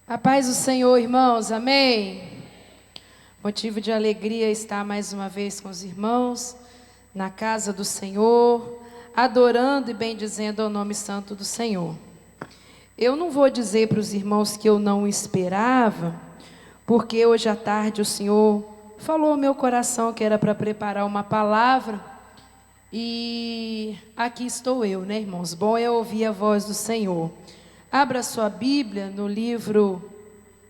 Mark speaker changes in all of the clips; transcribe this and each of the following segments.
Speaker 1: A paz do Senhor, irmãos, amém? Motivo de alegria estar mais uma vez com os irmãos, na casa do Senhor, adorando e bendizendo ao nome santo do Senhor. Eu não vou dizer para os irmãos que eu não esperava, porque hoje à tarde o Senhor falou ao meu coração que era para preparar uma palavra, e aqui estou eu, né, irmãos? Bom é ouvir a voz do Senhor. Abra sua Bíblia no livro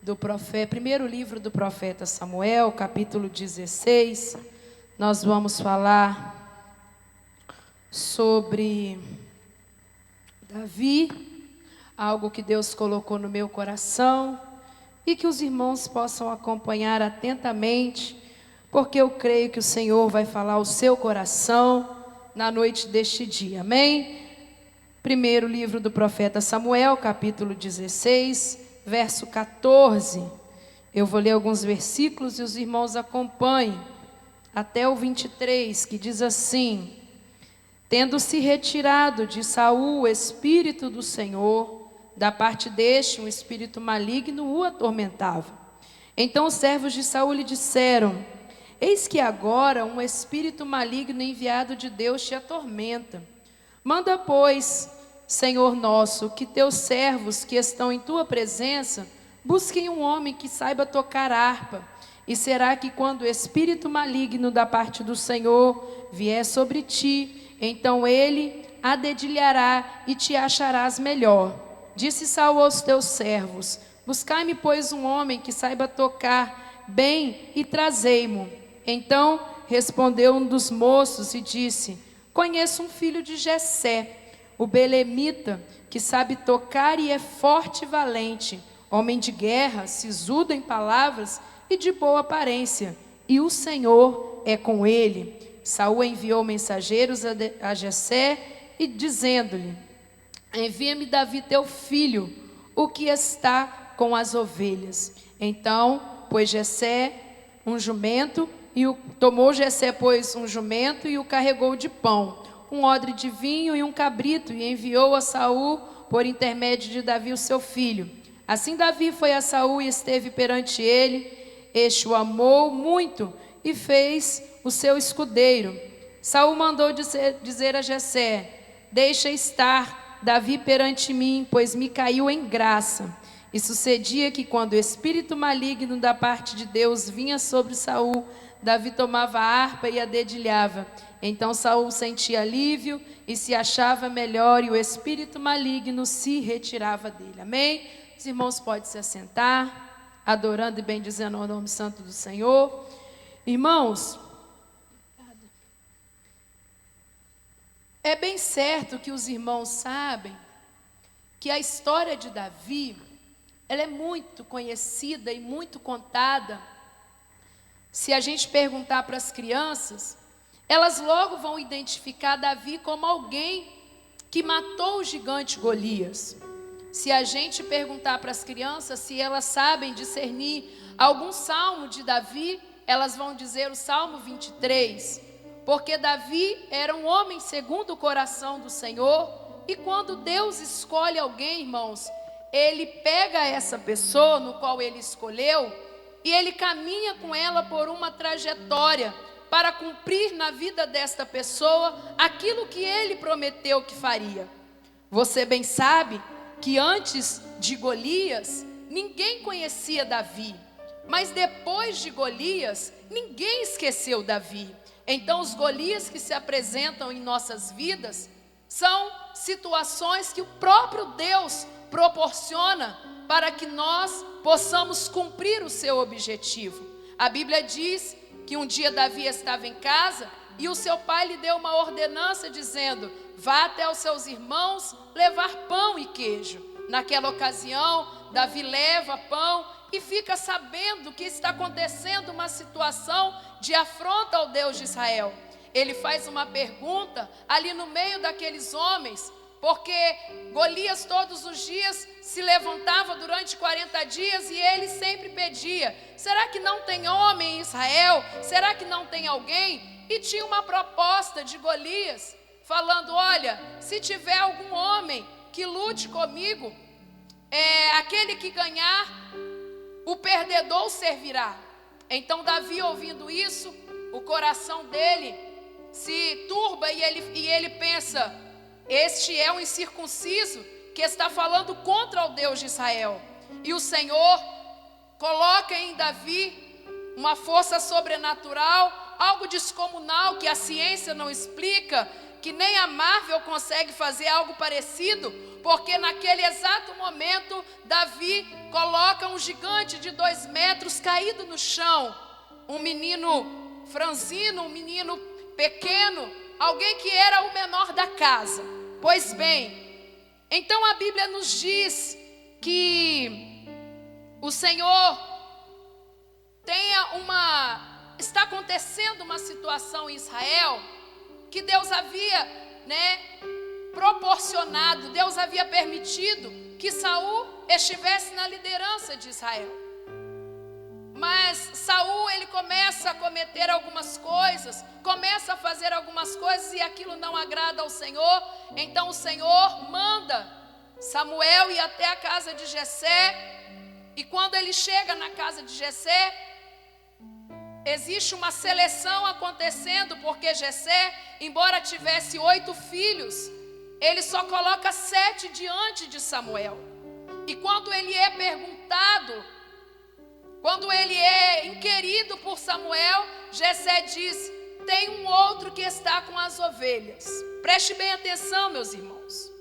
Speaker 1: do profeta, primeiro livro do profeta Samuel, capítulo 16. Nós vamos falar sobre Davi, algo que Deus colocou no meu coração e que os irmãos possam acompanhar atentamente, porque eu creio que o Senhor vai falar ao seu coração na noite deste dia, amém? Primeiro livro do profeta Samuel, capítulo 16, verso 14. Eu vou ler alguns versículos e os irmãos acompanhem até o 23, que diz assim: Tendo-se retirado de Saul o espírito do Senhor, da parte deste um espírito maligno o atormentava. Então os servos de Saul lhe disseram: Eis que agora um espírito maligno enviado de Deus te atormenta. Manda, pois, Senhor nosso, que teus servos que estão em tua presença busquem um homem que saiba tocar harpa. E será que quando o espírito maligno da parte do Senhor vier sobre ti, então ele a dedilhará e te acharás melhor. Disse Saul aos teus servos: Buscai-me, pois, um homem que saiba tocar bem e trazei-mo. Então respondeu um dos moços e disse: Conheço um filho de Jessé, o belemita, que sabe tocar e é forte e valente, homem de guerra, sisudo em palavras e de boa aparência, e o Senhor é com ele. Saul enviou mensageiros a Jessé e dizendo-lhe: Envia-me Davi teu filho, o que está com as ovelhas. Então pôs Jessé um jumento tomou Jessé, pois, um jumento e o carregou de pão, um odre de vinho e um cabrito, e enviou a Saul por intermédio de Davi o seu filho. Assim Davi foi a Saul e esteve perante ele. Este o amou muito e fez o seu escudeiro. Saul mandou dizer a Jessé: Deixa estar Davi perante mim, pois me caiu em graça. E sucedia que quando o espírito maligno da parte de Deus vinha sobre Saul, Davi tomava a harpa e a dedilhava. Então Saul sentia alívio e se achava melhor, e o espírito maligno se retirava dele. Amém? Os irmãos podem se assentar, adorando e bendizendo o nome santo do Senhor. Irmãos, é bem certo que os irmãos sabem que a história de Davi, ela é muito conhecida e muito contada. Se a gente perguntar para as crianças, elas logo vão identificar Davi como alguém que matou o gigante Golias. Se a gente perguntar para as crianças se elas sabem discernir algum salmo de Davi, elas vão dizer o Salmo 23, porque Davi era um homem segundo o coração do Senhor, e quando Deus escolhe alguém, irmãos, ele pega essa pessoa no qual ele escolheu e ele caminha com ela por uma trajetória para cumprir na vida desta pessoa aquilo que ele prometeu que faria. Você bem sabe que antes de Golias, ninguém conhecia Davi, mas depois de Golias, ninguém esqueceu Davi. Então os Golias que se apresentam em nossas vidas são situações que o próprio Deus proporciona para que nós possamos cumprir o seu objetivo. A Bíblia diz que um dia Davi estava em casa e o seu pai lhe deu uma ordenança dizendo: vá até os seus irmãos levar pão e queijo. Naquela ocasião, Davi leva pão e fica sabendo que está acontecendo uma situação de afronta ao Deus de Israel. Ele faz uma pergunta ali no meio daqueles homens, porque Golias todos os dias se levantava durante 40 dias e ele sempre pedia: será que não tem homem em Israel? Será que não tem alguém? E tinha uma proposta de Golias, falando: olha, se tiver algum homem que lute comigo, aquele que ganhar, o perdedor servirá. Então Davi, ouvindo isso, o coração dele se turba e ele pensa: este é um incircunciso que está falando contra o Deus de Israel. E o Senhor coloca em Davi uma força sobrenatural, algo descomunal que a ciência não explica, que nem a Marvel consegue fazer algo parecido, porque naquele exato momento Davi coloca um gigante de 2 metros caído no chão, um menino franzino, um menino pequeno, alguém que era o menor da casa. Pois bem, então a Bíblia nos diz que o Senhor está acontecendo uma situação em Israel que Deus havia, proporcionado, Deus havia permitido que Saul estivesse na liderança de Israel. Mas Saul, ele começa a cometer algumas coisas, começa a fazer algumas coisas e aquilo não agrada ao Senhor. Então o Senhor manda Samuel ir até a casa de Jessé. E quando ele chega na casa de Jessé, existe uma seleção acontecendo, porque Jessé, embora tivesse 8 filhos, ele só coloca 7 diante de Samuel. E quando ele é perguntado, quando ele é inquirido por Samuel, Jessé diz: tem um outro que está com as ovelhas. Preste bem atenção, meus irmãos.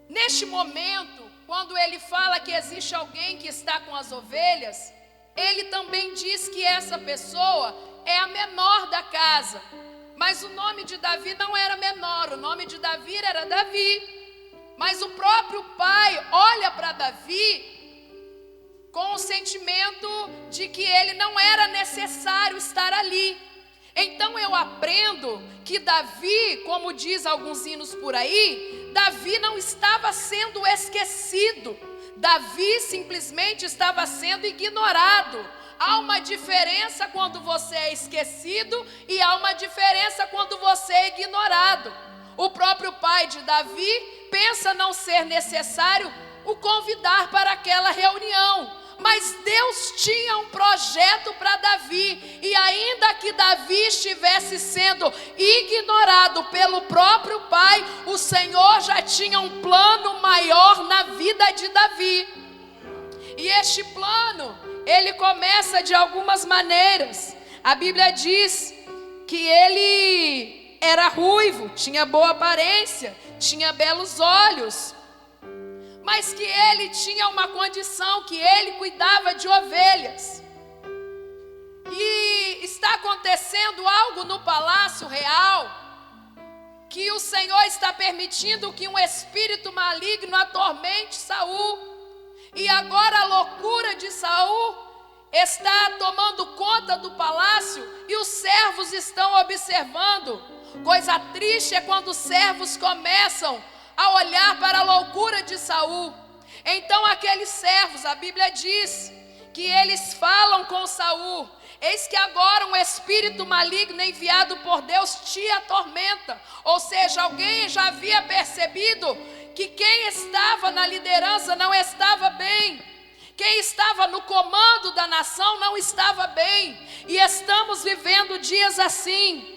Speaker 1: Neste momento, quando ele fala que existe alguém que está com as ovelhas, ele também diz que essa pessoa é a menor da casa. Mas o nome de Davi não era menor, o nome de Davi era Davi. Mas o próprio pai olha para Davi com o sentimento de que ele não era necessário estar ali. Então eu aprendo que Davi, como diz alguns hinos por aí, Davi não estava sendo esquecido. Davi simplesmente estava sendo ignorado. Há uma diferença quando você é esquecido e há uma diferença quando você é ignorado. O próprio pai de Davi pensa não ser necessário o convidar para aquela reunião. Mas Deus tinha um projeto para Davi, e ainda que Davi estivesse sendo ignorado pelo próprio pai, o Senhor já tinha um plano maior na vida de Davi. E este plano, ele começa de algumas maneiras. A Bíblia diz que ele era ruivo, tinha boa aparência, tinha belos olhos, mas que ele tinha uma condição, que ele cuidava de ovelhas. E está acontecendo algo no palácio real, que o Senhor está permitindo que um espírito maligno atormente Saul. E agora a loucura de Saul está tomando conta do palácio e os servos estão observando. Coisa triste é quando os servos começam a olhar para a loucura de Saul. Então aqueles servos, a Bíblia diz que eles falam com Saul: eis que agora um espírito maligno enviado por Deus te atormenta. Ou seja, alguém já havia percebido que quem estava na liderança não estava bem, quem estava no comando da nação não estava bem, e estamos vivendo dias assim.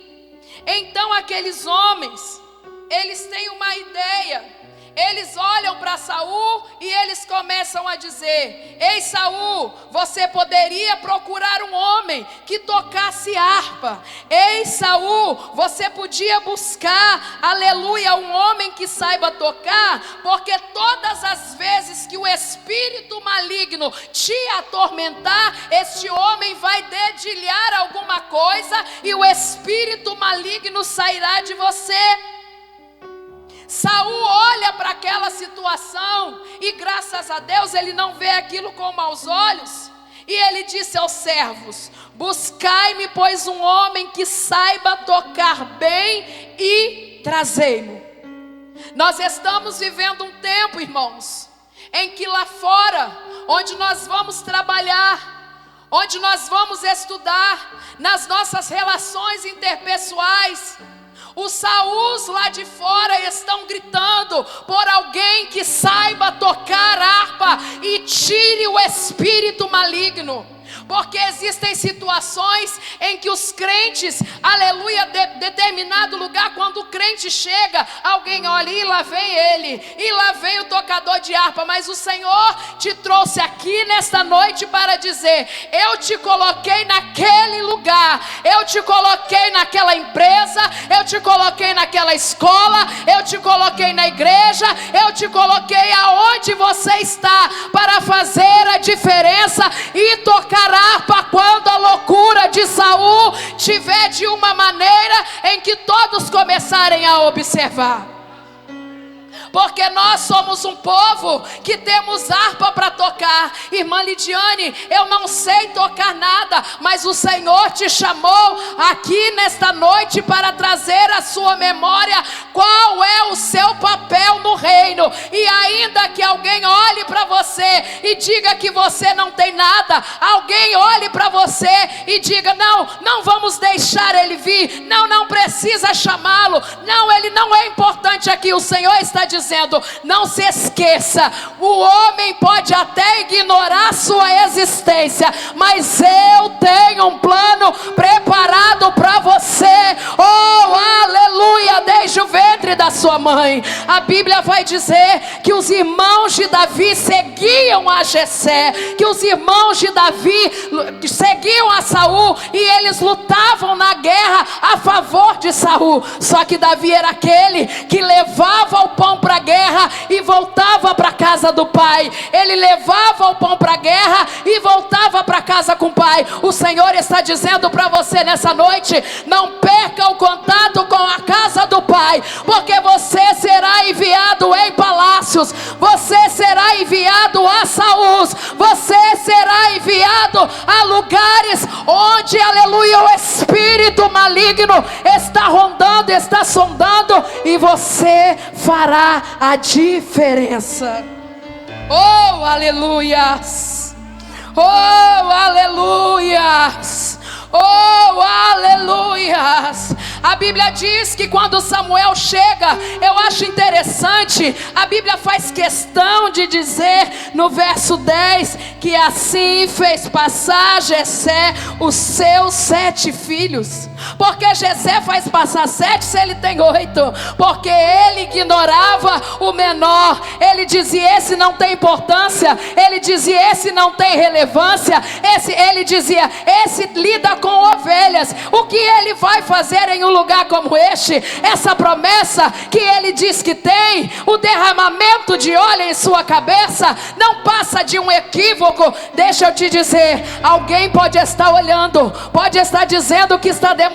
Speaker 1: Então aqueles homens, eles têm uma ideia. Eles olham para Saul e eles começam a dizer: ei Saul, você poderia procurar um homem que tocasse harpa. Ei Saul, você podia buscar, aleluia, um homem que saiba tocar, porque todas as vezes que o espírito maligno te atormentar, este homem vai dedilhar alguma coisa e o espírito maligno sairá de você. Saul olha para aquela situação e graças a Deus ele não vê aquilo com maus olhos. E ele disse aos servos: buscai-me, pois, um homem que saiba tocar bem e trazei-mo. Nós estamos vivendo um tempo, irmãos, em que lá fora, onde nós vamos trabalhar, onde nós vamos estudar, nas nossas relações interpessoais, Os Saúls lá de fora estão gritando por alguém que saiba tocar harpa e tire o espírito maligno. Porque existem situações em que os crentes, aleluia, determinado lugar, quando o crente chega, alguém olha, e lá vem ele, e lá vem o tocador de harpa. Mas o Senhor te trouxe aqui nesta noite para dizer: eu te coloquei naquele lugar, eu te coloquei naquela empresa, eu te coloquei naquela escola, eu te coloquei na igreja, eu te coloquei aonde você está, para fazer a diferença e tocar harpa quando a loucura de Saul tiver de uma maneira em que todos começarem a observar. Porque nós somos um povo que temos harpa para tocar. Irmã Lidiane, eu não sei tocar nada, mas o Senhor te chamou aqui nesta noite para trazer à sua memória qual é o seu papel no reino. E ainda que alguém olhe para você e diga que você não tem nada, alguém olhe para você e diga: não vamos deixar ele vir, não precisa chamá-lo, não, ele não é importante aqui. O Senhor está dizendo: não se esqueça, o homem pode até ignorar sua existência, mas eu tenho um plano preparado para você. Oh, aleluia, desde o ventre da sua mãe. A Bíblia vai dizer que os irmãos de Davi seguiam a Jessé, que os irmãos de Davi seguiam a Saul, e eles lutavam na guerra a favor de Saul. Só que Davi era aquele que levava o pão para a guerra e voltava para a casa do pai. Ele levava o pão para a guerra e voltava para casa com o pai. O Senhor está dizendo para você nessa noite: não perca o contato com a casa do pai, porque você será enviado em palácios, você será enviado a Saúls, você será enviado a lugares onde, aleluia, o espírito maligno está rondando, está sondando, e você fará a diferença. Oh, aleluias! Oh, aleluias! Oh, aleluias! A Bíblia diz que quando Samuel chega, eu acho interessante, a Bíblia faz questão de dizer no verso 10, que assim fez passar Jessé os seus 7 filhos. Porque Jessé faz passar 7 se ele tem 8? Porque ele ignorava o menor. Ele dizia: esse não tem importância. Ele dizia: esse não tem relevância. Ele dizia: esse lida com ovelhas. O que ele vai fazer em um lugar como este? Essa promessa que ele diz que tem, o derramamento de óleo em sua cabeça, não passa de um equívoco. Deixa eu te dizer, alguém pode estar olhando, pode estar dizendo que está demorando.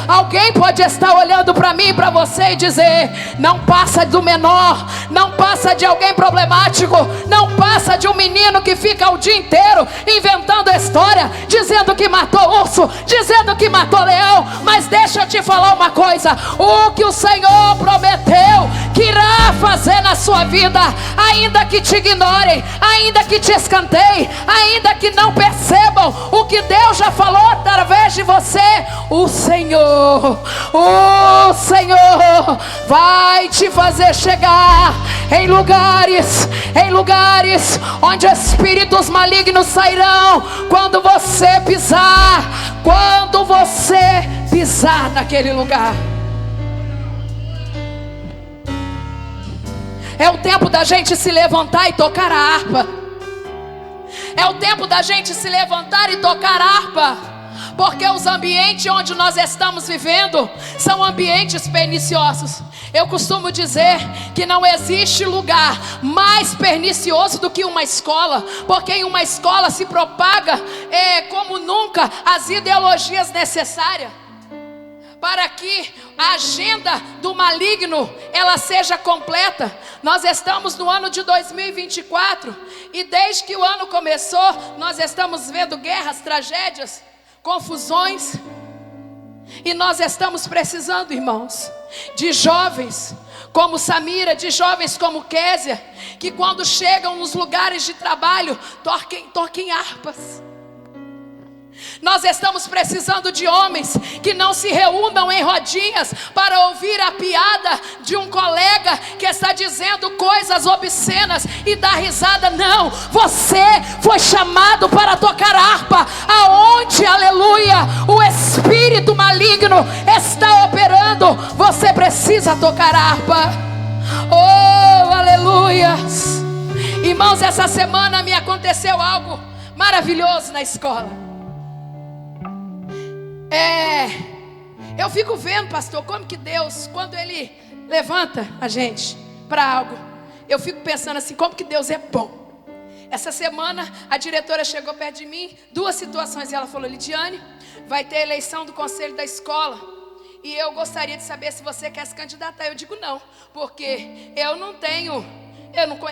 Speaker 1: Alguém pode estar olhando para mim e para você e dizer: não passa do menor, não passa de alguém problemático, não passa de um menino que fica o dia inteiro inventando história, dizendo que matou urso, dizendo que matou leão. Mas deixa eu te falar uma coisa: o que o Senhor prometeu que irá fazer na sua vida, ainda que te ignorem, ainda que te escanteiem, ainda que não percebam o que Deus já falou através de você, o Senhor vai te fazer chegar em lugares onde espíritos malignos sairão quando você pisar naquele lugar. É o tempo da gente se levantar e tocar a harpa. É o tempo da gente se levantar e tocar a harpa. Porque os ambientes onde nós estamos vivendo são ambientes perniciosos. Eu costumo dizer que não existe lugar mais pernicioso do que uma escola. Porque em uma escola se propaga como nunca as ideologias necessárias para que a agenda do maligno ela seja completa. Nós estamos no ano de 2024 e desde que o ano começou nós estamos vendo guerras, tragédias, confusões, e nós estamos precisando, irmãos, de jovens como Samira, de jovens como Késia, que quando chegam nos lugares de trabalho toquem harpas. Nós estamos precisando de homens que não se reúnam em rodinhas para ouvir a piada de um colega que está dizendo coisas obscenas e dar risada. Não, você foi chamado para tocar harpa, aonde, aleluia, o espírito maligno está operando. Você precisa tocar harpa. Oh, aleluias. Irmãos, essa semana me aconteceu algo maravilhoso na escola. Eu fico vendo, pastor, como que Deus, quando Ele levanta a gente para algo, eu fico pensando assim, como que Deus é bom. Essa semana a diretora chegou perto de mim, 2 situações, e ela falou: Lidiane, vai ter eleição do conselho da escola, e eu gostaria de saber se você quer se candidatar. Eu digo não, porque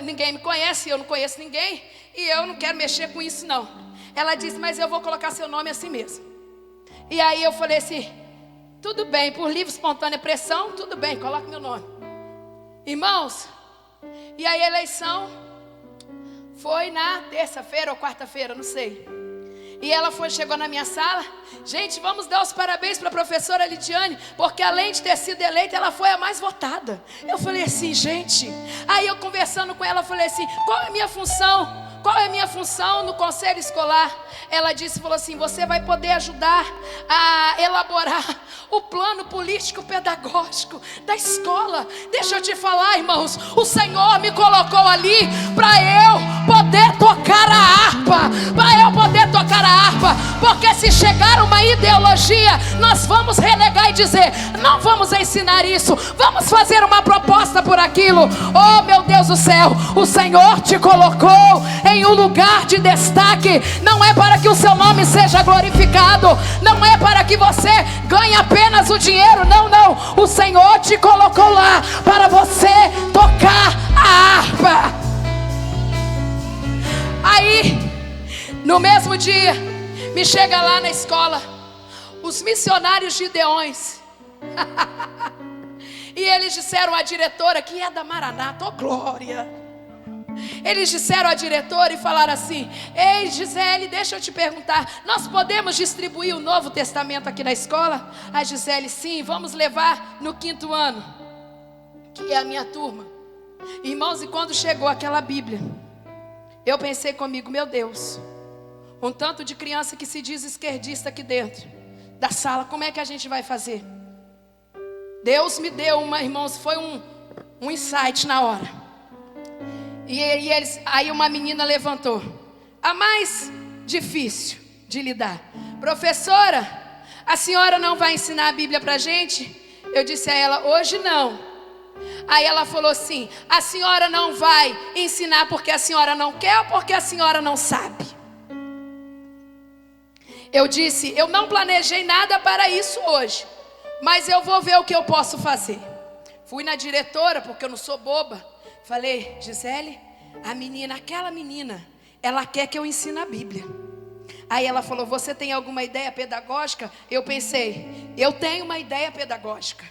Speaker 1: ninguém me conhece, eu não conheço ninguém, e eu não quero mexer com isso não. Ela disse: mas eu vou colocar seu nome assim mesmo. E aí eu falei assim: tudo bem, por livre espontânea pressão, tudo bem, coloque meu nome. Irmãos, e aí a eleição foi na terça-feira ou quarta-feira, não sei. E ela chegou na minha sala: gente, vamos dar os parabéns para a professora Lidiane, porque além de ter sido eleita, ela foi a mais votada. Eu falei assim, gente. Aí eu conversando com ela, falei assim: qual é a minha função? Qual é a minha função no conselho escolar? Ela falou assim: você vai poder ajudar a elaborar o plano político pedagógico da escola. Deixa eu te falar, irmãos, o Senhor me colocou ali para eu poder tocar a harpa, porque se chegar uma ideologia, nós vamos renegar e dizer: não vamos ensinar isso, vamos fazer uma proposta por aquilo. Oh, meu Deus do céu, o Senhor te colocou em um lugar de destaque, não é para que o seu nome seja glorificado, não é para que você ganhe apenas o dinheiro, não, o Senhor te colocou lá para você tocar a harpa. Aí, no mesmo dia, me chega lá na escola os missionários gideões. E eles disseram à diretora, que é da Maranata, oh glória. Eles disseram à diretora e falaram assim: ei, Gisele, deixa eu te perguntar, nós podemos distribuir o Novo Testamento aqui na escola? A Gisele: sim, vamos levar no 5º ano, que é a minha turma. Irmãos, e quando chegou aquela Bíblia, eu pensei comigo: meu Deus, um tanto de criança que se diz esquerdista aqui dentro da sala, como é que a gente vai fazer? Deus me deu irmãos, foi um insight na hora. Aí uma menina levantou, a mais difícil de lidar: professora, a senhora não vai ensinar a Bíblia pra gente? Eu disse a ela: hoje não. Aí ela falou assim: a senhora não vai ensinar porque a senhora não quer ou porque a senhora não sabe? Eu disse: eu não planejei nada para isso hoje, mas eu vou ver o que eu posso fazer. Fui na diretora, porque eu não sou boba. Falei: Gisele, aquela menina, ela quer que eu ensine a Bíblia. Aí ela falou: você tem alguma ideia pedagógica? Eu pensei: eu tenho uma ideia pedagógica.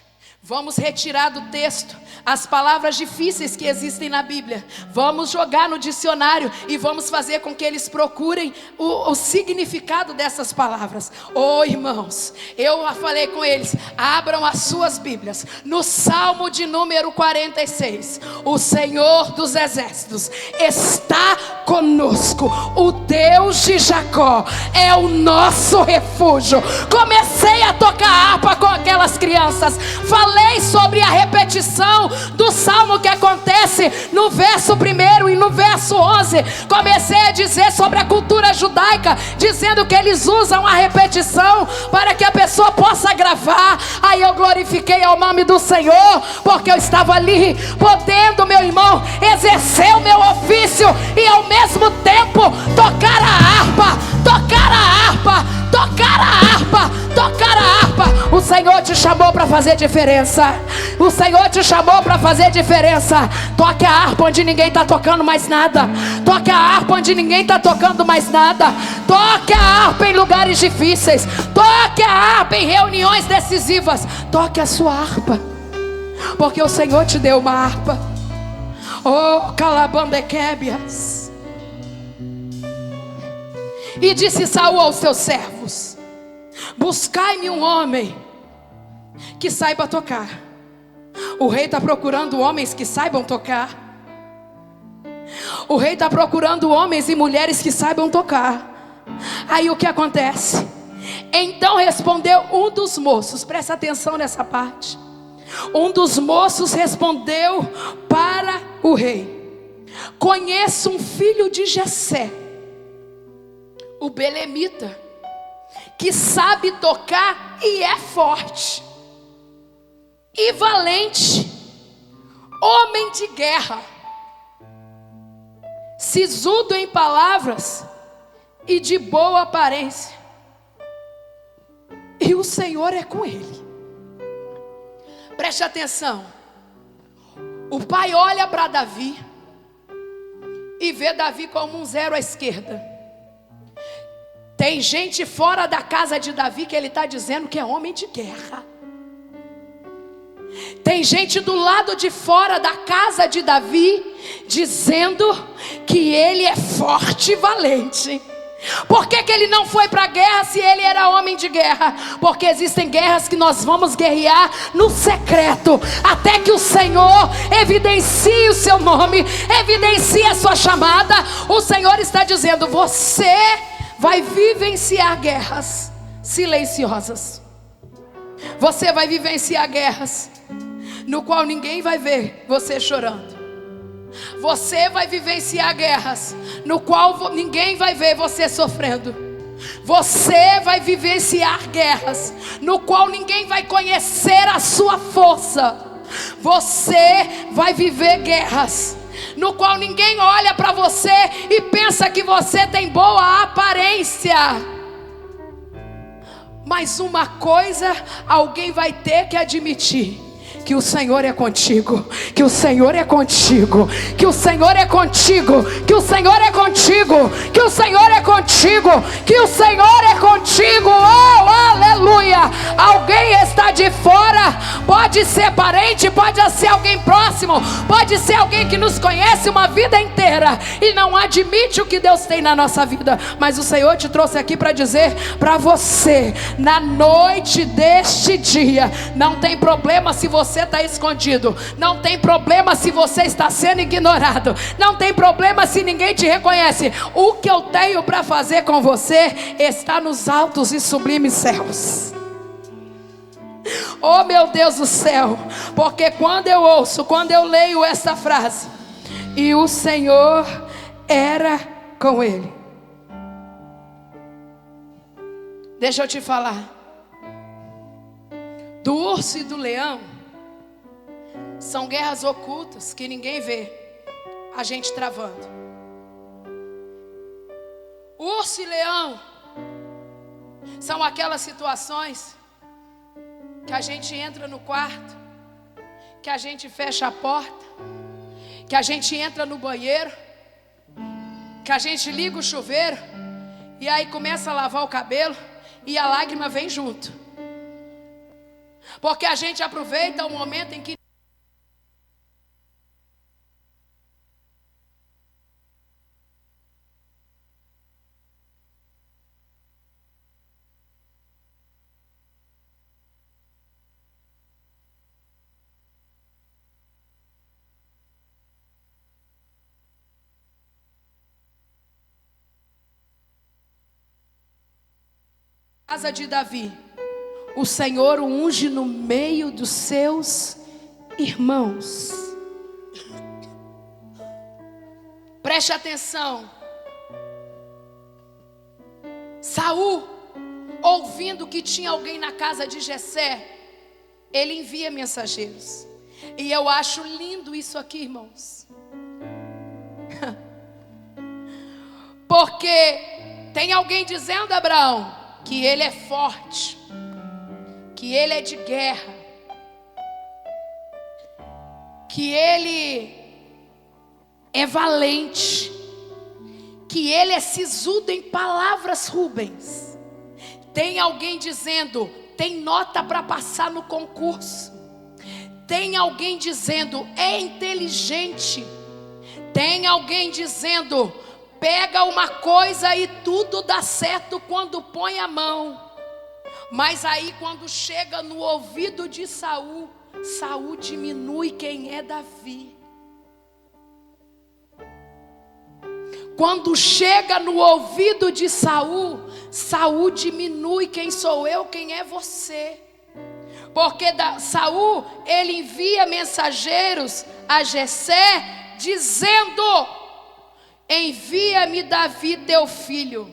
Speaker 1: Vamos retirar do texto as palavras difíceis que existem na Bíblia. Vamos jogar no dicionário e vamos fazer com que eles procurem o significado dessas palavras. Oh, irmãos, eu falei com eles: abram as suas Bíblias no Salmo de número 46. O Senhor dos Exércitos está conosco. O Deus de Jacó é o nosso refúgio. Comecei a tocar harpa com aquelas crianças. Falei sobre a repetição do salmo que acontece no verso 1 e no verso 11. Comecei a dizer sobre a cultura judaica, dizendo que eles usam a repetição para que a pessoa possa gravar. Aí eu glorifiquei ao nome do Senhor, porque eu estava ali podendo, meu irmão, exercer o meu ofício e ao mesmo tempo tocar a harpa, tocar a harpa, tocar a harpa, tocar a harpa. O Senhor te chamou para fazer diferença. O Senhor te chamou para fazer diferença. Toque a harpa onde ninguém está tocando mais nada. Toque a harpa onde ninguém está tocando mais nada. Toque a harpa em lugares difíceis. Toque a harpa em reuniões decisivas. Toque a sua harpa, porque o Senhor te deu uma harpa. Oh, calabandequébias. E disse Saul aos seus servos: buscai-me um homem que saiba tocar. O rei está procurando homens que saibam tocar. O rei está procurando homens e mulheres que saibam tocar. Aí o que acontece? Então respondeu um dos moços, presta atenção nessa parte. Um dos moços respondeu para o rei: conheço um filho de Jessé, o belemita, que sabe tocar e é forte e valente, homem de guerra, sisudo em palavras e de boa aparência, e o Senhor é com ele. Preste atenção. O pai olha para Davi e vê Davi como um 0 à esquerda. Tem gente fora da casa de Davi que ele está dizendo que é homem de guerra. Tem gente do lado de fora da casa de Davi dizendo que ele é forte e valente. Por que ele não foi para a guerra se ele era homem de guerra? Porque existem guerras que nós vamos guerrear no secreto, até que o Senhor evidencie o seu nome, evidencie a sua chamada. O Senhor está dizendo: você vai vivenciar guerras silenciosas. Você vai vivenciar guerras no qual ninguém vai ver você chorando. Você vai vivenciar guerras no qual ninguém vai ver você sofrendo. Você vai vivenciar guerras no qual ninguém vai conhecer a sua força. Você vai viver guerras no qual ninguém olha para você e pensa que você tem boa aparência. Mas uma coisa alguém vai ter que admitir: que o Senhor é contigo, que o Senhor é contigo, que o Senhor é contigo, que o Senhor é contigo, que o Senhor é contigo, que o Senhor é contigo. Oh, aleluia! Alguém está de fora, pode ser parente, pode ser alguém próximo, pode ser alguém que nos conhece uma vida inteira e não admite o que Deus tem na nossa vida. Mas o Senhor te trouxe aqui para dizer para você, na noite deste dia, não tem problema se você está escondido, não tem problema se você está sendo ignorado, não tem problema se ninguém te reconhece. O que eu tenho para fazer com você está nos altos e sublimes céus. Oh, meu Deus do céu, porque quando eu ouço, quando eu leio essa frase, e o Senhor era com ele, deixa eu te falar, do urso e do leão são guerras ocultas que ninguém vê a gente travando. Urso e leão são aquelas situações que a gente entra no quarto, que a gente fecha a porta, que a gente entra no banheiro, que a gente liga o chuveiro e aí começa a lavar o cabelo e a lágrima vem junto. Porque a gente aproveita o momento em que casa de Davi, o Senhor o unge no meio dos seus irmãos. Preste atenção. Saul, ouvindo que tinha alguém na casa de Jessé, ele envia mensageiros. E eu acho lindo isso aqui, irmãos. Porque tem alguém dizendo a Abraão que ele é forte, que ele é de guerra, que ele é valente, que ele é sisudo em palavras, Rubens. Tem alguém dizendo, tem nota para passar no concurso. Tem alguém dizendo, é inteligente. Tem alguém dizendo, pega uma coisa e tudo dá certo quando põe a mão. Mas aí quando chega no ouvido de Saul, Saul diminui quem é Davi. Quando chega no ouvido de Saul, Saul diminui quem sou eu, quem é você. Porque Saul, ele envia mensageiros a Jessé, dizendo: envia-me Davi teu filho,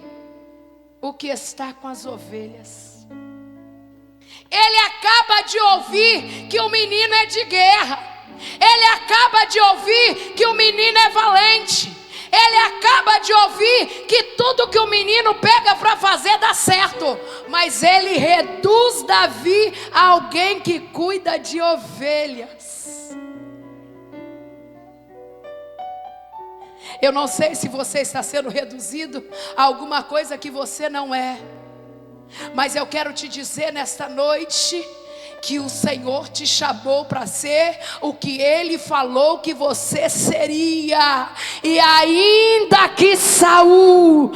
Speaker 1: o que está com as ovelhas. Ele acaba de ouvir que o menino é de guerra. Ele acaba de ouvir que o menino é valente. Ele acaba de ouvir que tudo que o menino pega para fazer dá certo. Mas ele reduz Davi a alguém que cuida de ovelhas. Eu não sei se você está sendo reduzido a alguma coisa que você não é. Mas eu quero te dizer nesta noite que o Senhor te chamou para ser o que Ele falou que você seria. E ainda que Saul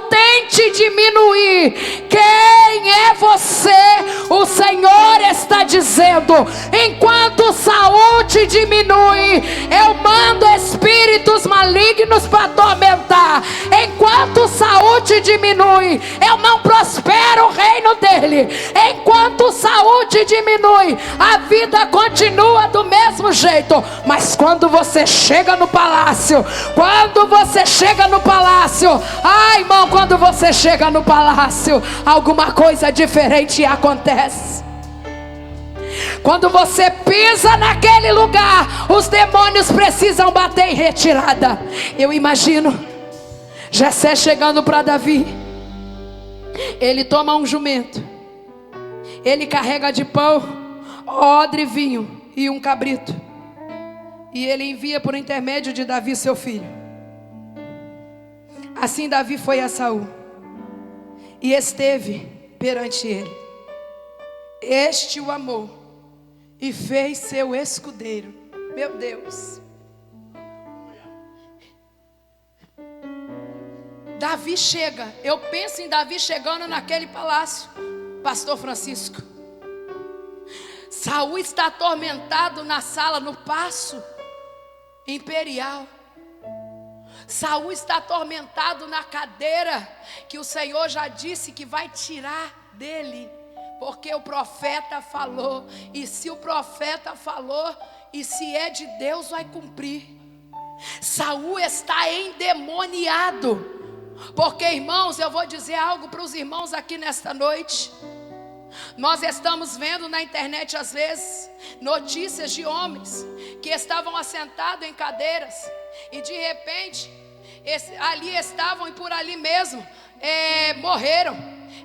Speaker 1: tente diminuir quem é você, o Senhor está dizendo: enquanto Saul te diminui, eu mando espíritos malignos para atormentar. Enquanto Saul te diminui, eu não prospero o reino dele. Enquanto Saul te diminui, a vida continua do mesmo jeito. Mas quando você chega no palácio, ai irmão, quando você chega no palácio, alguma coisa diferente acontece. Quando você pisa naquele lugar, os demônios precisam bater em retirada. Eu imagino Jessé chegando para Davi. Ele toma um jumento, ele carrega de pão, odre, vinho e um cabrito, e ele envia por intermédio de Davi seu filho. Assim Davi foi a Saul e esteve perante ele. Este o amou e fez seu escudeiro. Meu Deus. Davi chega. Eu penso em Davi chegando naquele palácio, Pastor Francisco. Saul está atormentado na sala, no paço imperial. Saul está atormentado na cadeira que o Senhor já disse que vai tirar dele, porque o profeta falou. E se o profeta falou, e se é de Deus, vai cumprir. Saul está endemoniado, porque, irmãos, eu vou dizer algo para os irmãos aqui nesta noite. Nós estamos vendo na internet às vezes notícias de homens que estavam assentados em cadeiras e de repente ali estavam e por ali mesmo morreram.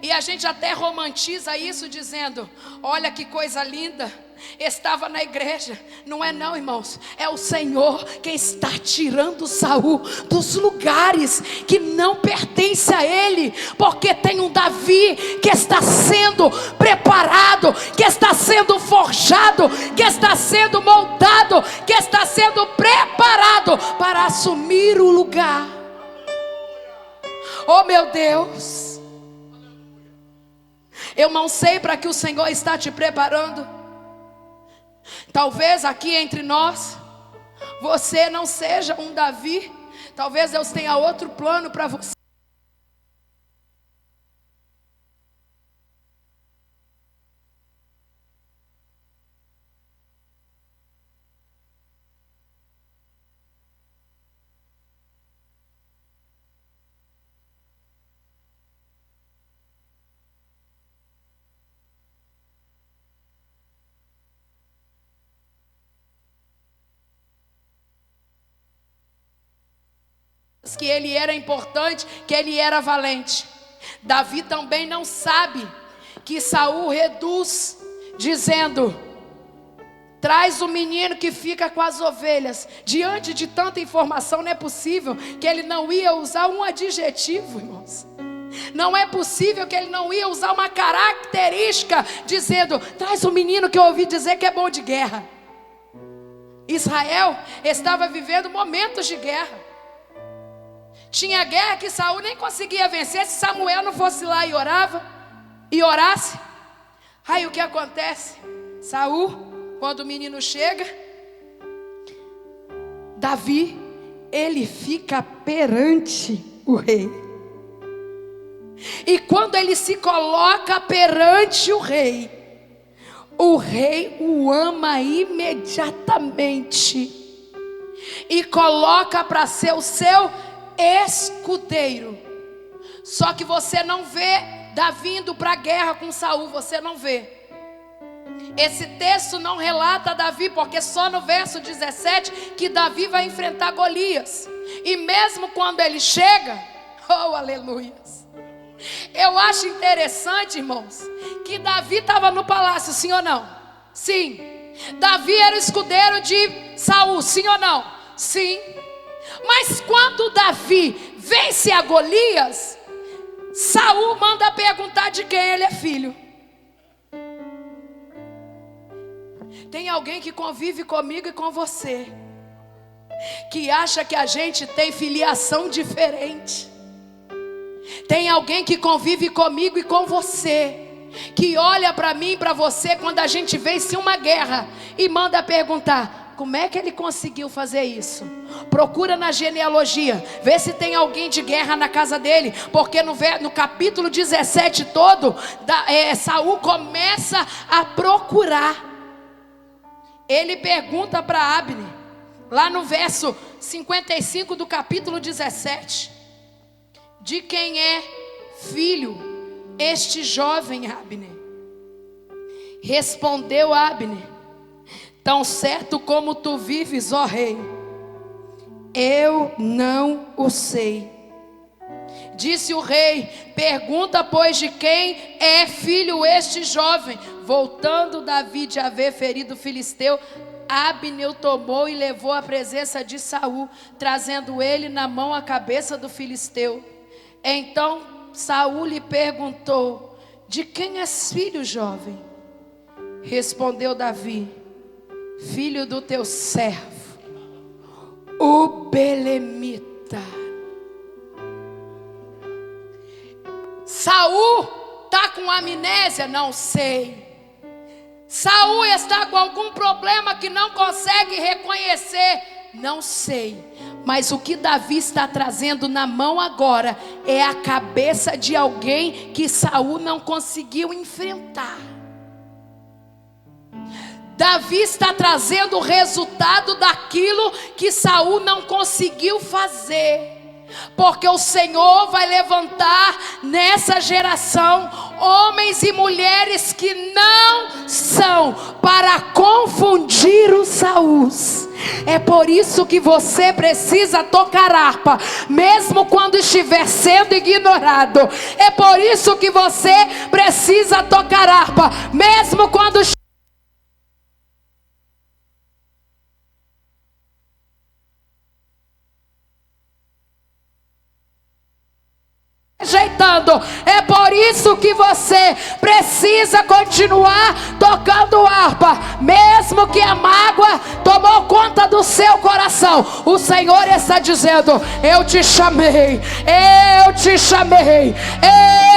Speaker 1: E a gente até romantiza isso dizendo: olha que coisa linda, estava na igreja. Não é não, irmãos, é o Senhor quem está tirando Saul dos lugares que não pertencem a ele, porque tem um Davi que está sendo preparado, que está sendo forjado, que está sendo moldado, que está sendo preparado para assumir o lugar. Oh meu Deus, eu não sei para que o Senhor está te preparando. Talvez aqui entre nós você não seja um Davi. Talvez Deus tenha outro plano para você. Que ele era importante, que ele era valente. Davi também não sabe que Saul reduz, dizendo: traz o menino que fica com as ovelhas. Diante de tanta informação, não é possível que ele não ia usar um adjetivo, irmãos. Não é possível que ele não ia usar uma característica, dizendo: traz o menino que eu ouvi dizer que é bom de guerra. Israel estava vivendo momentos de guerra. Tinha guerra que Saul nem conseguia vencer se Samuel não fosse lá e orava e orasse. Aí o que acontece? Saul, quando o menino chega, Davi, ele fica perante o rei. E quando ele se coloca perante o rei o ama imediatamente e coloca para ser o seu escudeiro. Só que você não vê Davi indo para a guerra com Saul, você não vê. Esse texto não relata Davi, porque só no verso 17 que Davi vai enfrentar Golias. E mesmo quando ele chega, oh aleluias, eu acho interessante, irmãos, que Davi estava no palácio, sim ou não? Sim. Davi era o escudeiro de Saul, sim ou não? Sim. Mas quando Davi vence a Golias, Saul manda perguntar de quem ele é filho. Tem alguém que convive comigo e com você, que acha que a gente tem filiação diferente. Tem alguém que convive comigo e com você, que olha para mim e para você quando a gente vence uma guerra e manda perguntar: como é que ele conseguiu fazer isso? Procura na genealogia, vê se tem alguém de guerra na casa dele. Porque no capítulo 17 todo, Saul começa a procurar. Ele pergunta para Abner, lá no verso 55 do capítulo 17: de quem é filho este jovem Abner? Respondeu Abner: tão certo como tu vives, ó rei, eu não o sei. Disse o rei: pergunta, pois, de quem é filho este jovem. Voltando Davi de haver ferido o filisteu, Abner o tomou e levou à presença de Saul, trazendo ele na mão a cabeça do filisteu. Então Saul lhe perguntou: de quem és filho, jovem? Respondeu Davi: filho do teu servo, o belemita. Saul está com amnésia? Não sei. Saul está com algum problema que não consegue reconhecer? Não sei. Mas o que Davi está trazendo na mão agora é a cabeça de alguém que Saul não conseguiu enfrentar. Davi está trazendo o resultado daquilo que Saul não conseguiu fazer. Porque o Senhor vai levantar nessa geração homens e mulheres que não são para confundir os Saúls. É por isso que você precisa tocar harpa, mesmo quando estiver sendo ignorado. É por isso que você precisa tocar harpa, mesmo quando rejeitando. É por isso que você precisa continuar tocando harpa, mesmo que a mágoa tomou conta do seu coração. O Senhor está dizendo: eu te chamei, eu te chamei,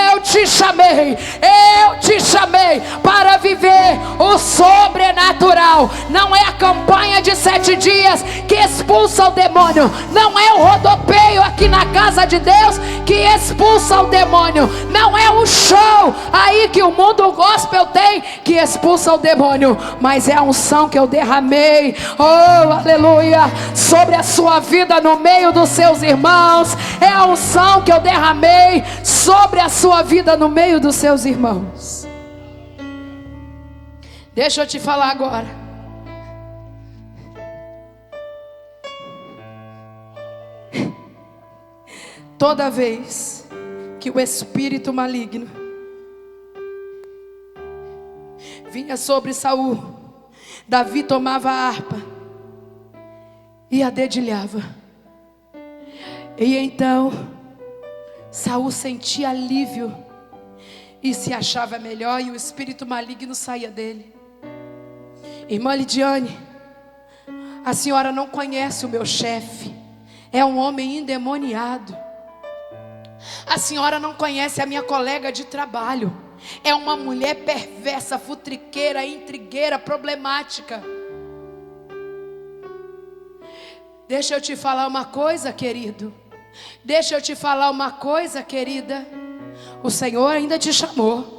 Speaker 1: eu te chamei, eu te chamei para viver o sobrenatural. Não é a campanha de 7 dias que expulsa o demônio, não é o rodopeio aqui na casa de Deus que expulsa o demônio, não é o show aí que o mundo gospel tem que expulsa o demônio, mas é a unção que eu derramei, oh aleluia, sobre a sua vida no meio dos seus irmãos. É a unção que eu derramei sobre a sua vida no meio dos seus irmãos. Deixa eu te falar agora. Toda vez que o espírito maligno vinha sobre Saul, Davi tomava a harpa e a dedilhava. E então Saul sentia alívio e se achava melhor, e o espírito maligno saía dele. Irmã Lidiane, a senhora não conhece o meu chefe. É um homem endemoniado. A senhora não conhece a minha colega de trabalho. É uma mulher perversa, futriqueira, intrigueira, problemática. Deixa eu te falar uma coisa, querido. Deixa eu te falar uma coisa, querida. O Senhor ainda te chamou.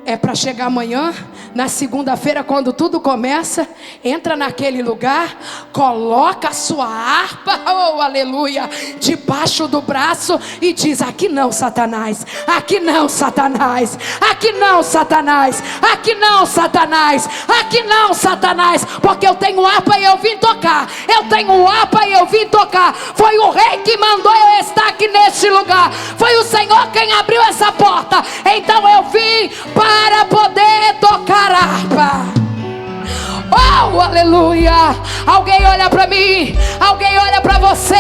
Speaker 1: É para chegar amanhã, na segunda-feira, quando tudo começa, entra naquele lugar, coloca a sua harpa, oh aleluia, debaixo do braço e diz: aqui não, Satanás, aqui não, Satanás, aqui não, Satanás, aqui não, Satanás, aqui não, Satanás, porque eu tenho harpa e eu vim tocar, eu tenho harpa e eu vim tocar. Foi o rei que mandou eu estar aqui neste lugar, foi o Senhor quem abriu essa porta, então eu vim para poder tocar a harpa. Oh, aleluia. Alguém olha para mim, alguém olha para você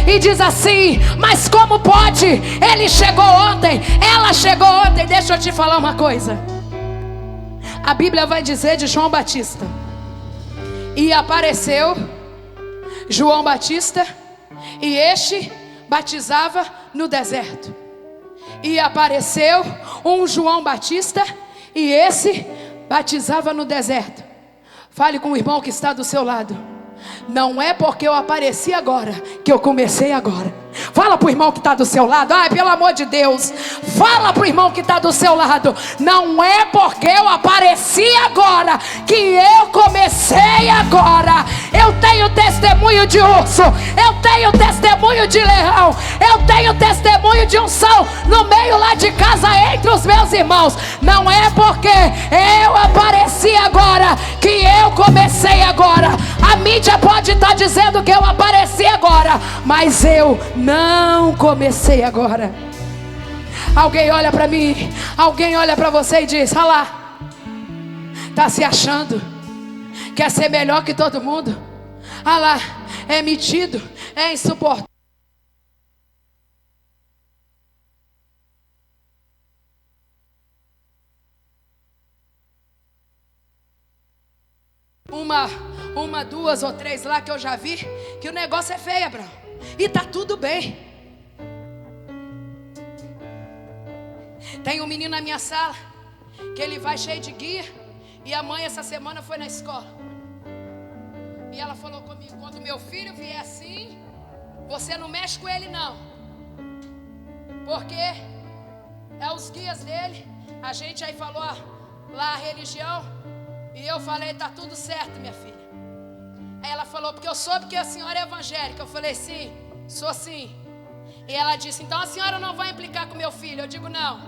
Speaker 1: e diz assim: mas como pode? Ele chegou ontem, ela chegou ontem. Deixa eu te falar uma coisa. A Bíblia vai dizer de João Batista: e apareceu João Batista, e este batizava no deserto. E apareceu um João Batista, e esse batizava no deserto. Fale com o irmão que está do seu lado: não é porque eu apareci agora que eu comecei agora. Fala para o irmão que está do seu lado. Ai, pelo amor de Deus, fala para o irmão que está do seu lado: não é porque eu apareci agora que eu comecei agora. Eu tenho testemunho de urso, eu tenho testemunho de leão, eu tenho testemunho de unção no meio lá de casa entre os meus irmãos. Não é porque eu apareci agora que eu comecei agora. A mídia pode estar dizendo que eu apareci agora, mas eu não comecei agora. Alguém olha para mim, alguém olha para você e diz: olha lá, está se achando, quer ser melhor que todo mundo. Olha lá, é metido, é insuportável. Uma, duas ou três lá que eu já vi, que o negócio é feio, Abraão, e tá tudo bem. Tem um menino na minha sala que ele vai cheio de guia, e a mãe essa semana foi na escola, e ela falou comigo: quando meu filho vier assim, você não mexe com ele não, porque é os guias dele. A gente aí falou lá a religião, e eu falei: tá tudo certo, minha filha. Aí ela falou: porque eu soube que a senhora é evangélica. Eu falei: sim, sou sim. E ela disse: então a senhora não vai implicar com meu filho. Eu digo: não,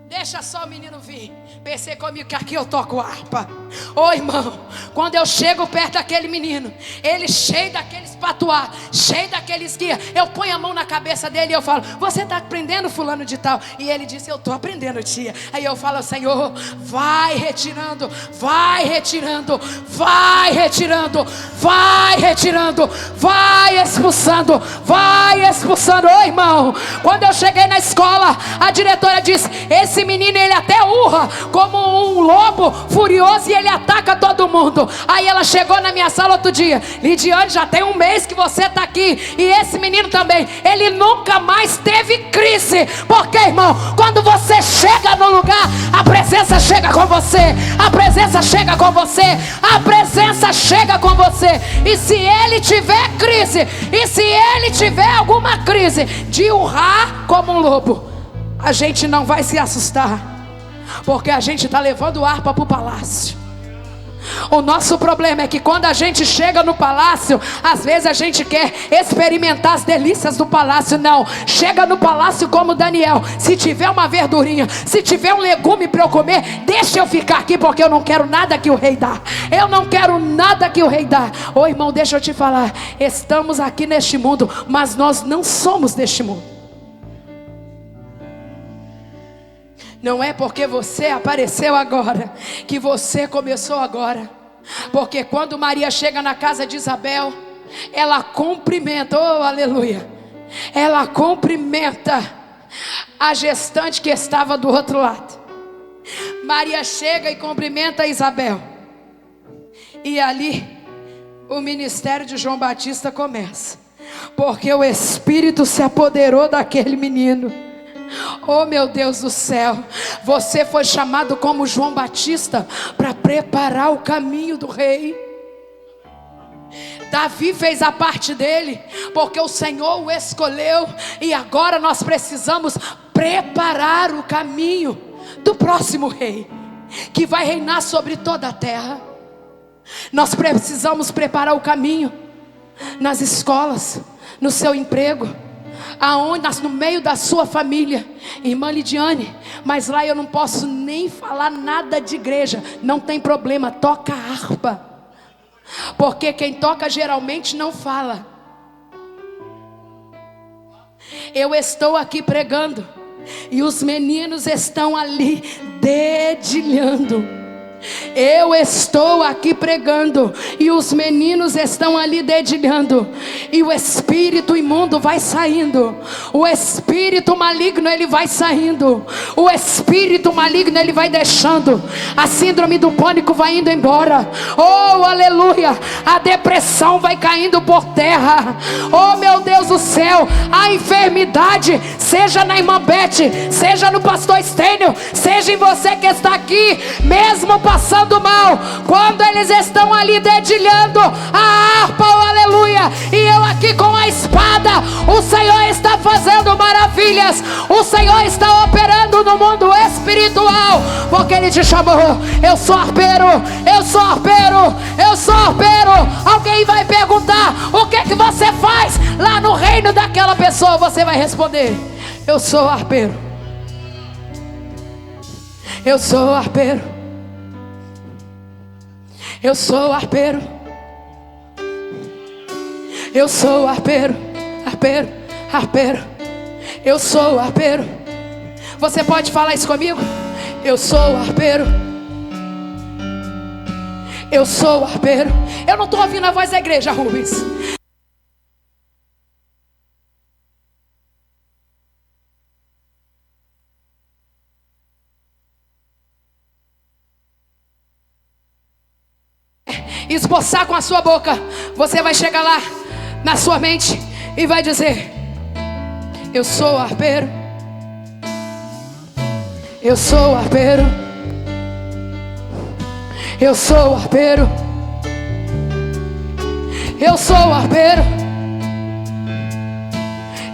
Speaker 1: deixa só o menino vir. Pensei comigo que aqui eu toco harpa. Ô irmão, quando eu chego perto daquele menino, ele cheio daqueles patuá, cheio daqueles guias, eu ponho a mão na cabeça dele e eu falo: você está aprendendo, fulano de tal? E ele disse: eu estou aprendendo, tia. Aí eu falo: Senhor, vai retirando, vai retirando, vai retirando, vai retirando, vai expulsando, vai expulsando. Ô irmão, quando eu cheguei na escola, a diretora disse: esse menino, ele até urra como um lobo furioso e ele ataca todo mundo. Aí ela chegou na minha sala outro dia: Lidiane, já tem um mês que você está aqui, e esse menino também, ele nunca mais teve crise. Porque, irmão, quando você chega no lugar, a presença chega com você, a presença chega com você, a presença chega com você. E se ele tiver crise, e se ele tiver alguma crise de urrar como um lobo, a gente não vai se assustar, porque a gente está levando harpa para o palácio. O nosso problema é que quando a gente chega no palácio, às vezes a gente quer experimentar as delícias do palácio. Não, chega no palácio como Daniel: se tiver uma verdurinha, se tiver um legume para eu comer, deixa eu ficar aqui, porque eu não quero nada que o rei dá. Eu não quero nada que o rei dá. Ô irmão, deixa eu te falar, estamos aqui neste mundo, mas nós não somos deste mundo. Não é porque você apareceu agora que você começou agora. Porque quando Maria chega na casa de Isabel, ela cumprimenta, oh aleluia, ela cumprimenta a gestante que estava do outro lado. Maria chega e cumprimenta Isabel, e ali o ministério de João Batista começa. porque o Espírito se apoderou daquele menino. Oh meu Deus do céu, você foi chamado como João Batista para preparar o caminho do rei. Davi fez a parte dele, porque o Senhor o escolheu, e agora nós precisamos preparar o caminho do próximo rei, que vai reinar sobre toda a terra. Nós precisamos preparar o caminho nas escolas, no seu emprego, aonde, no meio da sua família. Irmã Lidiane, mas lá eu não posso nem falar nada de igreja. Não tem problema, toca a harpa, porque quem toca geralmente não fala. Eu estou aqui pregando e os meninos estão ali dedilhando. Eu estou aqui pregando e os meninos estão ali dedilhando, e o espírito imundo vai saindo, o espírito maligno ele vai saindo, o espírito maligno ele vai deixando, a síndrome do pânico vai indo embora. Oh aleluia, a depressão vai caindo por terra. Oh meu Deus do céu, a enfermidade, seja na irmã Beth, seja no pastor Estênio, seja em você que está aqui, mesmo passando mal, quando eles estão ali dedilhando a harpa, oh aleluia, e eu aqui com a espada, o Senhor está fazendo maravilhas, o Senhor está operando no mundo espiritual, porque Ele te chamou. Eu sou arpeiro, eu sou arpeiro, eu sou arpeiro. Alguém vai perguntar: o que é que você faz lá no reino daquela pessoa? Você vai responder: eu sou arpeiro, eu sou arpeiro, eu sou arpeiro, eu sou arpeiro, arpeiro, arpeiro, eu sou arpeiro. Você pode falar isso comigo? Eu sou arpeiro, eu sou arpeiro. Eu não estou ouvindo a voz da igreja, Rubens. Esboçar com a sua boca, você vai chegar lá na sua mente e vai dizer: eu sou arpeiro, eu sou arpeiro, eu sou arpeiro, eu sou arpeiro,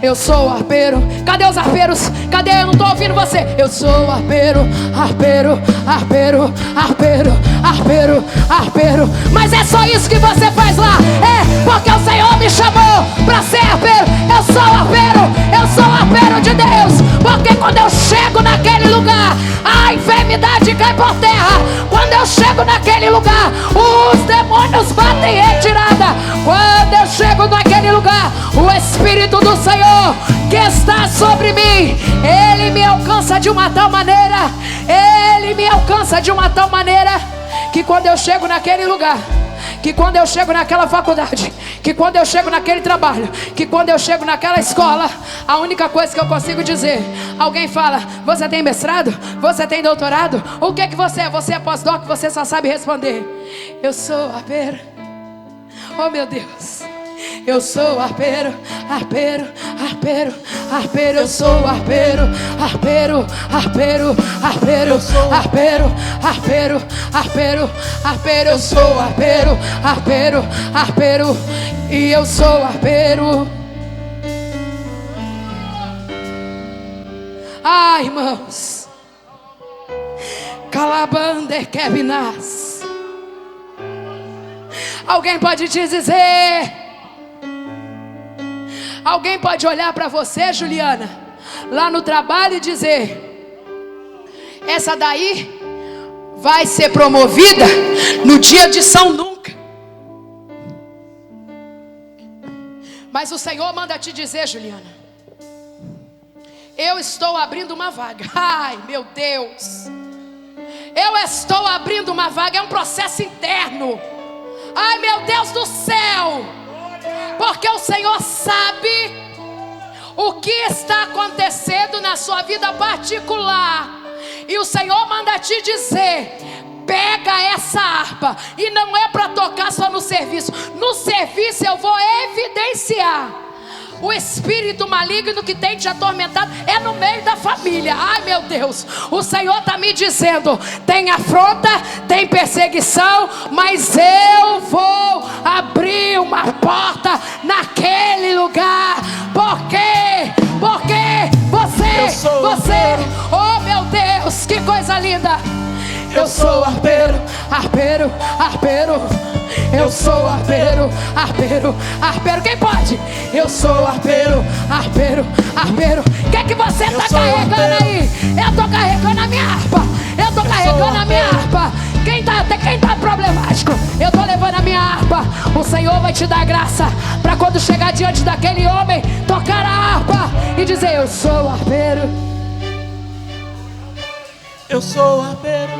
Speaker 1: eu sou arpeiro. Cadê os arpeiros? Cadê? Eu não estou ouvindo você. Eu sou arpeiro, arpeiro, arpeiro, arpeiro, arpeiro, arpeiro. Mas é só isso que você faz lá? É porque o Senhor me chamou para ser arpeiro. Eu sou arpeiro, eu sou arpeiro de Deus. Porque quando eu chego naquele lugar, a enfermidade cai por terra. Quando eu chego naquele lugar, os demônios batem em retirada. Quando eu chego naquele lugar, o Espírito do Senhor que está sobre mim, Ele me alcança de uma tal maneira, Ele me alcança de uma tal maneira, que quando eu chego naquele lugar, que quando eu chego naquela faculdade, que quando eu chego naquele trabalho, que quando eu chego naquela escola, a única coisa que eu consigo dizer, alguém fala: você tem mestrado? Você tem doutorado? O que você é? Você é pós-doc? Você só sabe responder: eu sou arpeiro. Oh meu Deus, eu sou arpeiro, arpeiro, arpeiro, arpeiro. Eu sou arpeiro, arpeiro, arpeiro, arpeiro. Eu sou arpeiro, arpeiro, arpeiro, arpeiro. Eu sou arpeiro, arpeiro, arpeiro. E eu sou arpeiro. Ah, irmãos, Calabander Kebinas. Alguém pode te dizer, alguém pode olhar para você, Juliana, lá no trabalho e dizer: essa daí vai ser promovida no dia de São Nunca. Mas o Senhor manda te dizer, Juliana: eu estou abrindo uma vaga. Ai, meu Deus, eu estou abrindo uma vaga. É um processo interno. Ai, meu Deus do céu, porque o Senhor sabe o que está acontecendo na sua vida particular, e o Senhor manda te dizer: pega essa harpa, e não é para tocar só no serviço. No serviço eu vou evidenciar O espírito maligno que tem te atormentado é no meio da família. Ai, meu Deus, o Senhor está me dizendo: tem afronta, tem perseguição, mas eu vou abrir uma porta naquele lugar. Por quê? Porque você, oh meu Deus, que coisa linda. Eu sou arpeiro, arpeiro, arpeiro. Eu sou arpeiro, arpeiro, arpeiro. Quem pode? Eu sou arpeiro, arpeiro, arpeiro. O que é que você está carregando aí? Eu estou carregando a minha harpa. Eu estou carregando a minha harpa. Quem tá problemático? Eu estou levando a minha harpa. O Senhor vai te dar graça para quando chegar diante daquele homem, tocar a harpa e dizer: eu sou arpeiro.
Speaker 2: Eu sou arpeiro.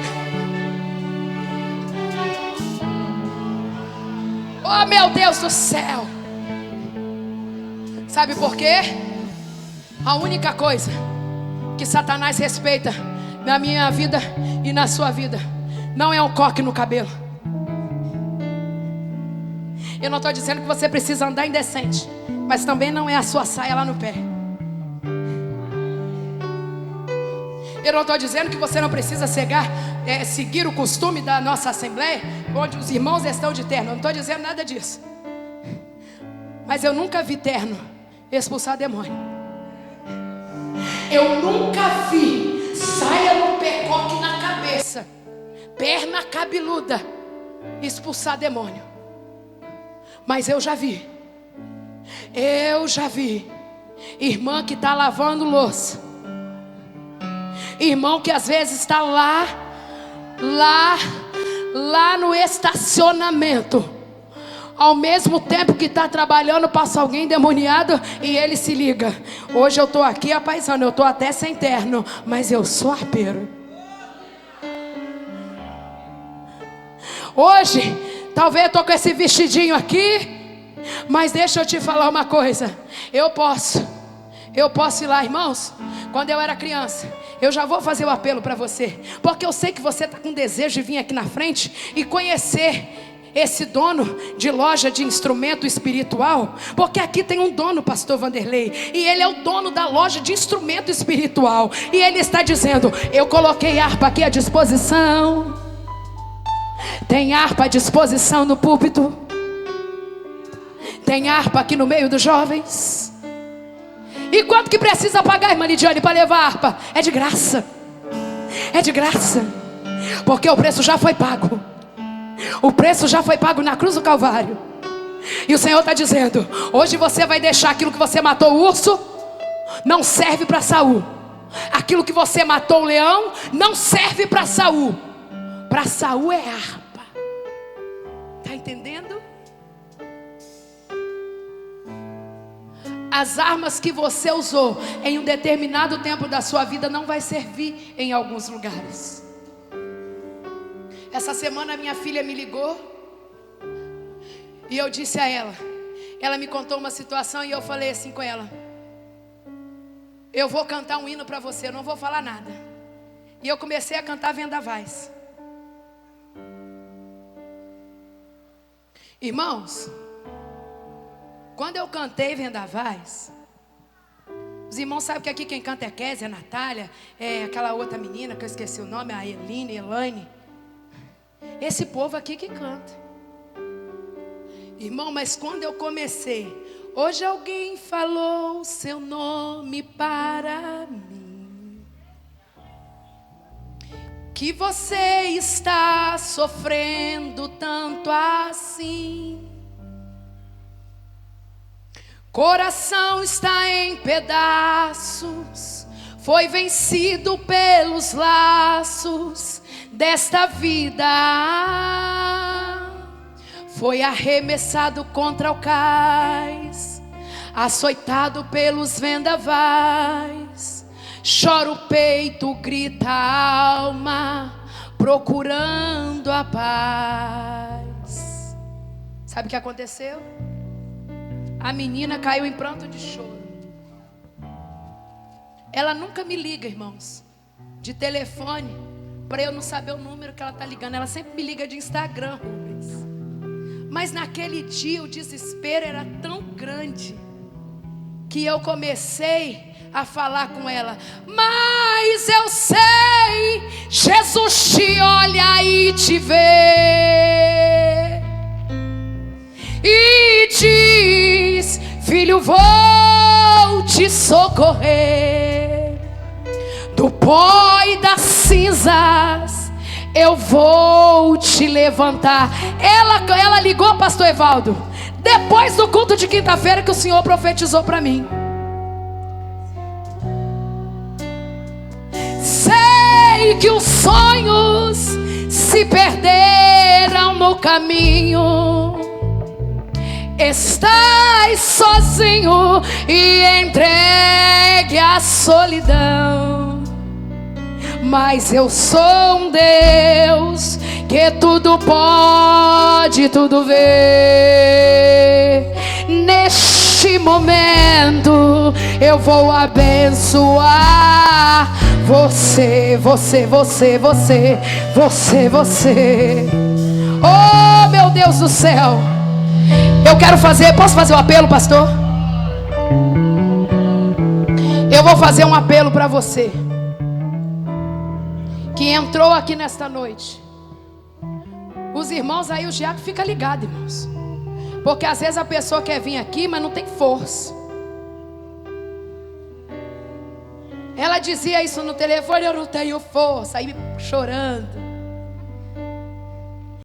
Speaker 1: Oh, meu Deus do céu. Sabe por quê? A única coisa que Satanás respeita na minha vida e na sua vida não é um coque no cabelo. Eu não estou dizendo que você precisa andar indecente, mas também não é a sua saia lá no pé. Eu não estou dizendo que você não precisa seguir o costume da nossa assembleia, onde os irmãos estão de terno. Eu não estou dizendo nada disso. Mas eu nunca vi terno expulsar demônio. Eu nunca vi saia no pé, coque na cabeça, perna cabeluda expulsar demônio. Mas eu já vi irmã que está lavando louça, irmão que às vezes está lá no estacionamento, ao mesmo tempo que está trabalhando, passa alguém endemoniado e ele se liga: hoje eu estou aqui apaisando, eu estou até sem terno, mas eu sou arpeiro. Hoje, talvez eu estou com esse vestidinho aqui, mas deixa eu te falar uma coisa. Eu posso ir lá, irmãos. Quando eu era criança, eu já vou fazer o apelo para você, porque eu sei que você está com desejo de vir aqui na frente e conhecer esse dono de loja de instrumento espiritual, porque aqui tem um dono, pastor Vanderlei, e ele é o dono da loja de instrumento espiritual, e ele está dizendo: eu coloquei harpa aqui à disposição. Tem harpa à disposição no púlpito, tem harpa aqui no meio dos jovens. E quanto que precisa pagar, irmã Lidiane, para levar a harpa? É de graça. É de graça. Porque o preço já foi pago. O preço já foi pago na cruz do Calvário. E o Senhor está dizendo: hoje você vai deixar aquilo que você matou o urso, não serve para Saul. Aquilo que você matou o leão, não serve para Saul. Para Saul é harpa. Está entendendo? As armas que você usou em um determinado tempo da sua vida não vai servir em alguns lugares. Essa semana minha filha me ligou e eu disse a ela me contou uma situação e eu falei assim com ela: eu vou cantar um hino para você, eu não vou falar nada. E eu comecei a cantar Vendavais. Irmãos, quando eu cantei Vendavais, os irmãos sabem que aqui quem canta é Kézia, Natália, é aquela outra menina que eu esqueci o nome, a Eline, Elaine. Esse povo aqui que canta. Irmão, mas quando eu comecei: hoje alguém falou seu nome para mim, que você está sofrendo tanto assim. Coração está em pedaços, foi vencido pelos laços desta vida, foi arremessado contra o cais, açoitado pelos vendavais. Chora o peito, grita a alma, procurando a paz. Sabe o que aconteceu? A menina caiu em pranto de choro. Ela nunca me liga, irmãos, de telefone, para eu não saber o número que ela está ligando. Ela sempre me liga de Instagram, Rubens. Mas naquele dia o desespero era tão grande que eu comecei a falar com ela. Mas eu sei, Jesus te olha e te vê, e diz: filho, vou te socorrer. Do pó e das cinzas eu vou te levantar. Ela ligou, pastor Evaldo, depois do culto de quinta-feira, que o Senhor profetizou para mim. Sei que os sonhos se perderam no caminho. Estás sozinho e entregue à solidão. Mas eu sou um Deus que tudo pode, tudo vê. Neste momento eu vou abençoar você, você, você, você, você, você. Oh, meu Deus do céu. Eu quero fazer, posso fazer um apelo, pastor? Eu vou fazer um apelo para você que entrou aqui nesta noite. Os irmãos aí, o diabo fica ligado, irmãos, porque às vezes a pessoa quer vir aqui, mas não tem força. Ela dizia isso no telefone: eu não tenho força, aí chorando.